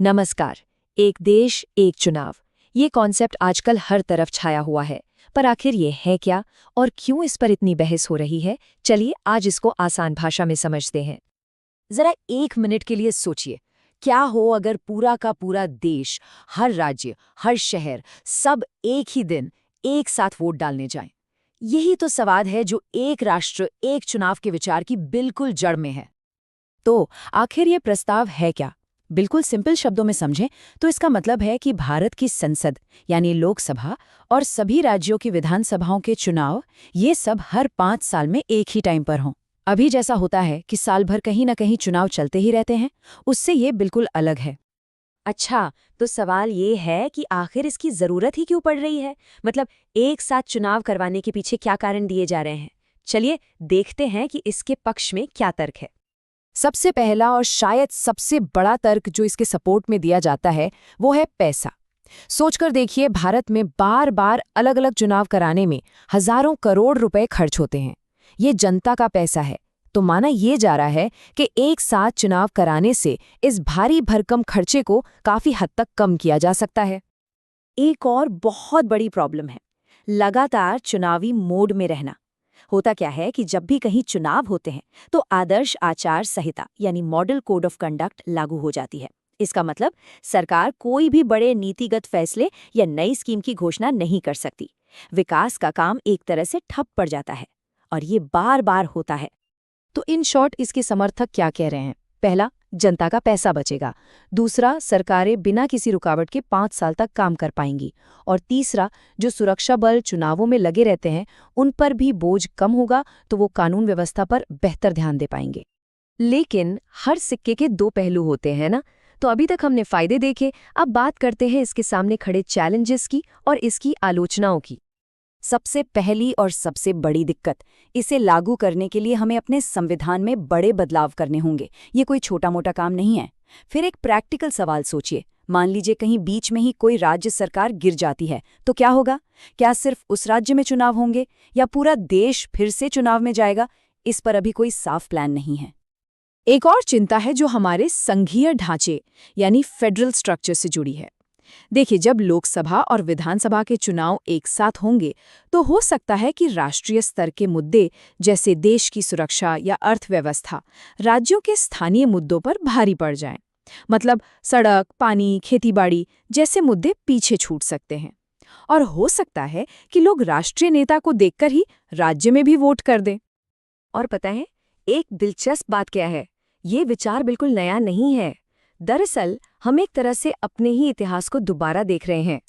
नमस्कार। एक देश एक चुनाव, ये कॉन्सेप्ट आजकल हर तरफ छाया हुआ है। पर आखिर ये है क्या और क्यों इस पर इतनी बहस हो रही है? चलिए आज इसको आसान भाषा में समझते हैं। जरा एक मिनट के लिए सोचिए, क्या हो अगर पूरा का पूरा देश, हर राज्य, हर शहर, सब एक ही दिन एक साथ वोट डालने जाएं। यही तो सवाल है जो एक राष्ट्र एक चुनाव के विचार की बिल्कुल जड़ में है। तो आखिर ये प्रस्ताव है क्या? बिल्कुल सिंपल शब्दों में समझें तो इसका मतलब है कि भारत की संसद यानी लोकसभा और सभी राज्यों की विधानसभाओं के चुनाव, ये सब हर 5 साल में एक ही टाइम पर हों। अभी जैसा होता है कि साल भर कहीं ना कहीं चुनाव चलते ही रहते हैं, उससे ये बिल्कुल अलग है। अच्छा, तो सवाल ये है कि आखिर इसकी जरूरत ही क्यों पड़ रही है? मतलब एक साथ चुनाव करवाने के पीछे क्या कारण दिए जा रहे हैं? चलिए देखते हैं कि इसके पक्ष में क्या तर्क है। सबसे पहला और शायद सबसे बड़ा तर्क जो इसके सपोर्ट में दिया जाता है, वो है पैसा। सोचकर देखिए, भारत में बार बार अलग अलग चुनाव कराने में हजारों करोड़ रुपए खर्च होते हैं। ये जनता का पैसा है, तो माना ये जा रहा है कि एक साथ चुनाव कराने से इस भारी भरकम खर्चे को काफी हद तक कम किया जा सकता है। एक और बहुत बड़ी प्रॉब्लम है, लगातार चुनावी मोड में रहना। होता क्या है कि जब भी कहीं चुनाव होते हैं तो आदर्श आचार संहिता यानी मॉडल कोड ऑफ कंडक्ट लागू हो जाती है। इसका मतलब सरकार कोई भी बड़े नीतिगत फैसले या नई स्कीम की घोषणा नहीं कर सकती। विकास का काम एक तरह से ठप पड़ जाता है और ये बार बार होता है। तो इन शॉर्ट इसके समर्थक क्या कह रहे हैं? पहला, जनता का पैसा बचेगा। दूसरा, सरकारें बिना किसी रुकावट के 5 साल तक काम कर पाएंगी। और तीसरा, जो सुरक्षा बल चुनावों में लगे रहते हैं, उन पर भी बोझ कम होगा, तो वो कानून व्यवस्था पर बेहतर ध्यान दे पाएंगे। लेकिन हर सिक्के के दो पहलू होते हैं ना? तो अभी तक हमने फायदे देखे, अब बात करते हैं इसके सामने खड़े चैलेंजेस की और इसकी आलोचनाओं की। सबसे पहली और सबसे बड़ी दिक्कत, इसे लागू करने के लिए हमें अपने संविधान में बड़े बदलाव करने होंगे। ये कोई छोटा मोटा काम नहीं है। फिर एक प्रैक्टिकल सवाल सोचिए, मान लीजिए कहीं बीच में ही कोई राज्य सरकार गिर जाती है, तो क्या होगा? क्या सिर्फ उस राज्य में चुनाव होंगे या पूरा देश फिर से चुनाव में जाएगा? इस पर अभी कोई साफ प्लान नहीं है। एक और चिंता है जो हमारे संघीय ढांचे यानी फेडरल स्ट्रक्चर से जुड़ी है। देखिए, जब लोकसभा और विधानसभा के चुनाव एक साथ होंगे तो हो सकता है कि राष्ट्रीय स्तर के मुद्दे जैसे देश की सुरक्षा या अर्थव्यवस्था राज्यों के स्थानीय मुद्दों पर भारी पड़ जाएं। मतलब सड़क, पानी, खेतीबाड़ी जैसे मुद्दे पीछे छूट सकते हैं। और हो सकता है कि लोग राष्ट्रीय नेता को देखकर ही राज्य में भी वोट कर दें। और पता है, एक दिलचस्प बात क्या है? ये विचार बिल्कुल नया नहीं है। दरअसल हम एक तरह से अपने ही इतिहास को दोबारा देख रहे हैं।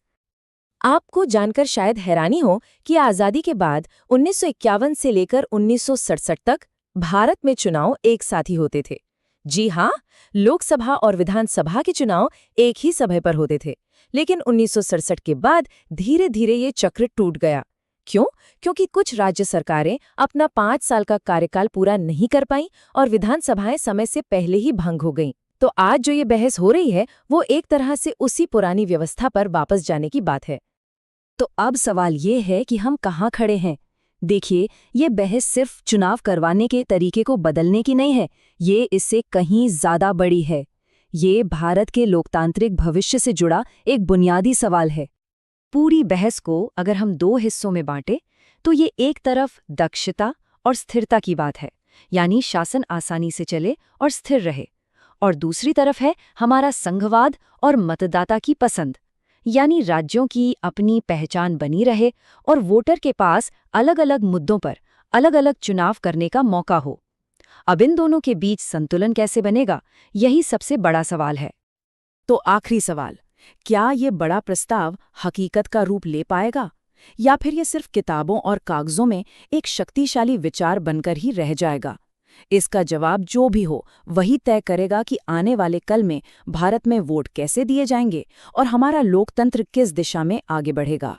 आपको जानकर शायद हैरानी हो कि आज़ादी के बाद 1951 से लेकर 1967 तक भारत में चुनाव एक साथ ही होते थे। जी हाँ, लोकसभा और विधानसभा के चुनाव एक ही समय पर होते थे। लेकिन 1967 के बाद धीरे धीरे ये चक्र टूट गया। क्यों? क्योंकि कुछ राज्य सरकारें अपना 5 साल का कार्यकाल पूरा नहीं कर पाईं और विधानसभाएं समय से पहले ही भंग हो गईं। तो आज जो ये बहस हो रही है, वो एक तरह से उसी पुरानी व्यवस्था पर वापस जाने की बात है। तो अब सवाल ये है कि हम कहाँ खड़े हैं? देखिए, ये बहस सिर्फ चुनाव करवाने के तरीके को बदलने की नहीं है, ये इससे कहीं ज्यादा बड़ी है। ये भारत के लोकतांत्रिक भविष्य से जुड़ा एक बुनियादी सवाल है। पूरी बहस को अगर हम दो हिस्सों में बांटें, तो ये एक तरफ दक्षता और स्थिरता की बात है, यानी शासन आसानी से चले और स्थिर रहे। और दूसरी तरफ है हमारा संघवाद और मतदाता की पसंद, यानी राज्यों की अपनी पहचान बनी रहे और वोटर के पास अलग अलग मुद्दों पर अलग अलग चुनाव करने का मौका हो। अब इन दोनों के बीच संतुलन कैसे बनेगा, यही सबसे बड़ा सवाल है। तो आखिरी सवाल, क्या ये बड़ा प्रस्ताव हकीकत का रूप ले पाएगा या फिर ये सिर्फ किताबों और कागजों में एक शक्तिशाली विचार बनकर ही रह जाएगा? इसका जवाब जो भी हो, वही तय करेगा कि आने वाले कल में भारत में वोट कैसे दिए जाएंगे और हमारा लोकतंत्र किस दिशा में आगे बढ़ेगा।